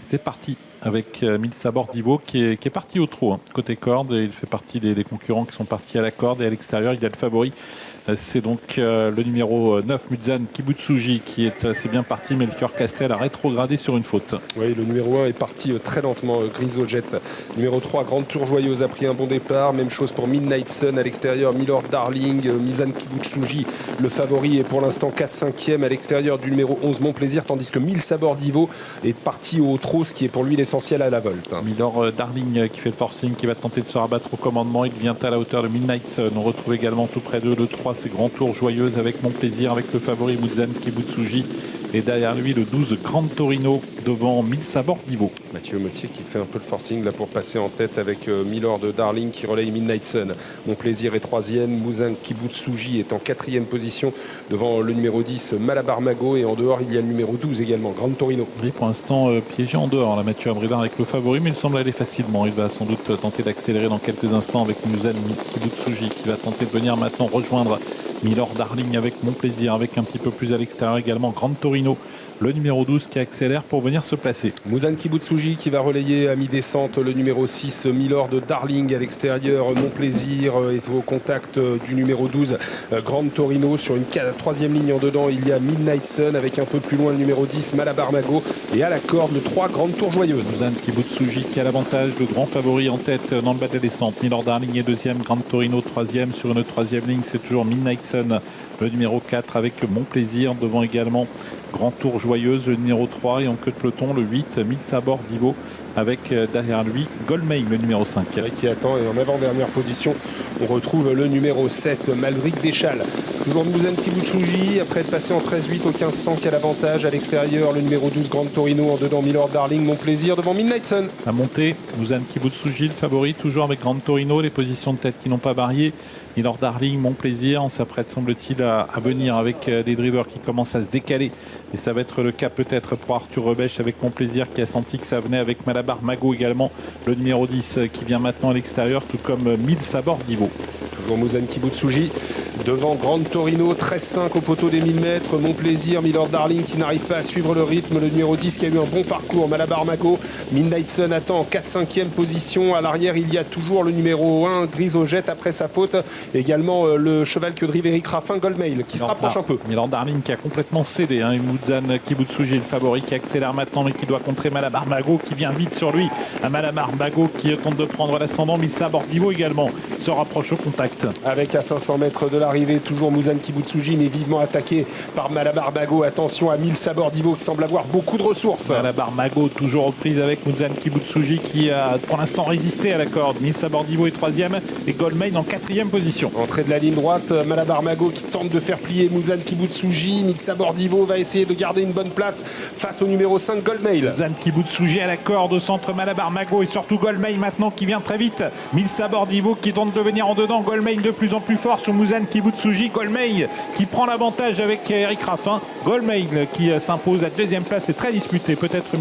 C'est parti avec Milsabor Divo qui est parti au trot côté corde, et il fait partie des concurrents qui sont partis à la corde, et à l'extérieur il y a le favori. C'est donc le numéro 9 Muzan Kibutsuji qui est assez bien parti, mais Melchior Castel a rétrogradé sur une faute. Oui, le numéro 1 est parti très lentement, Grisojet. Numéro 3, Grande Tour Joyeuse a pris un bon départ. Même chose pour Midnight Sun à l'extérieur, Milord Darling, Muzan Kibutsuji, le favori est pour l'instant 4-5e à l'extérieur du numéro 11 Mon Plaisir, tandis que Milsabor Divo est parti au trot, ce qui est pour lui l'essentiel à la volte. Milord Darling qui fait le forcing, qui va tenter de se rabattre au commandement. Il vient à la hauteur de Midnight Sun. On retrouve également tout près de le 3, c'est Grand Tour Joyeuse avec Mon Plaisir, avec le favori Muzan Kibutsuji. Et derrière lui, le 12 Grand Torino devant Milsabor Divo. Mathieu Mottier qui fait un peu le forcing là pour passer en tête avec Milord Darling qui relaye Midnight Sun. Mon Plaisir est 3e, Muzan Kibutsuji est en 4e position devant le numéro 10 Malabar Mago, et en dehors il y a le numéro 12 également, Grand Torino. Oui, pour l'instant piégé en dehors, la Mathieu Abrivard avec le favori, mais il semble aller facilement. Il va sans doute tenter d'accélérer dans quelques instants avec Muzan Kibutsuji qui va tenter de venir maintenant rejoindre Milord Darling avec Mon Plaisir, avec un petit peu plus à l'extérieur également Grand Torino, le numéro 12 qui accélère pour venir se placer. Muzan Kibutsuji qui va relayer à mi-descente le numéro 6 Milord Darling à l'extérieur. Mon Plaisir est au contact du numéro 12 Grand Torino. Sur une 3e ligne en dedans, il y a Midnight Sun avec un peu plus loin le numéro 10 Malabar Mago, et à la corde le 3 Grande Tour Joyeuse. Muzan Kibutsuji qui a l'avantage, le grand favori en tête dans le bas de la descente. Milord Darling est 2e, Grand Torino 3e. Sur une 3e ligne, c'est toujours Midnight Sun, le numéro 4 avec Mon Plaisir, devant également Grand Tour Joyeuse, le numéro 3, et en queue de peloton le 8 Milsabor Divo avec derrière lui Goldmain, le numéro 5 qui attend, et en avant-dernière position on retrouve le numéro 7 Malvric Deschal. Toujours Muzan Kibutsuji après être passé en 13-8 au 1500 qui a l'avantage. À l'extérieur le numéro 12 Grand Torino, en dedans Milord Darling, Mon Plaisir devant Midnight Sun. À monter, Muzan Kibutsuji le favori, toujours avec Grand Torino, les positions de tête qui n'ont pas varié. Milord Darling, Mon Plaisir, on s'apprête semble-t-il à venir avec des drivers qui commencent à se décaler, et ça va être le cas peut-être pour Arthur Rebèche avec Mon Plaisir qui a senti que ça venait, avec Malabar Mago également, le numéro 10 qui vient maintenant à l'extérieur, tout comme Milsabor Divo. Toujours Muzan Kibutsuji devant Grand Torino, 13-5 au poteau des 1000 mètres. Mon Plaisir, Milord Darling qui n'arrive pas à suivre le rythme, le numéro 10 qui a eu un bon parcours, Malabar Mago. Midnight Sun attend en 4-5e position. À l'arrière il y a toujours le numéro 1 Grisojet après sa faute, également le cheval que drive Eric Raffin, Goldmail, qui se rapproche un peu. Milord Darling qui a complètement cédé, et Muzan Kibutsuji le favori qui accélère maintenant, mais qui doit contrer Malabar Mago qui vient vite sur lui. Malabar Mago qui tente de prendre l'ascendant. Milsabor Divo également se rapproche au contact. Avec à 500 mètres de l'arrivée toujours Muzan Kibutsuji, mais vivement attaqué par Malabar Mago. Attention à Milsabor Divo qui semble avoir beaucoup de ressources. Malabar Mago toujours aux prises avec Muzan Kibutsuji qui a pour l'instant résisté à la corde. Milsabor Divo est 3e et Goldmain en 4e position. Entrée de la ligne droite, Malabar Mago qui tente de faire plier Muzan Kibutsuji. Milsabor Divo va essayer de garder une bonne place face au numéro 5 Goldmail. Muzan Kibutsuji à la corde, au centre Malabar Mago et surtout Goldmain maintenant qui vient très vite. Milsabor Divo qui tente de venir en dedans, Goldmain de plus en plus fort sur Muzan Kibutsuji. Goldmain qui prend l'avantage avec Eric Raffin. Goldmain qui s'impose à 2e place, c'est très disputé, peut-être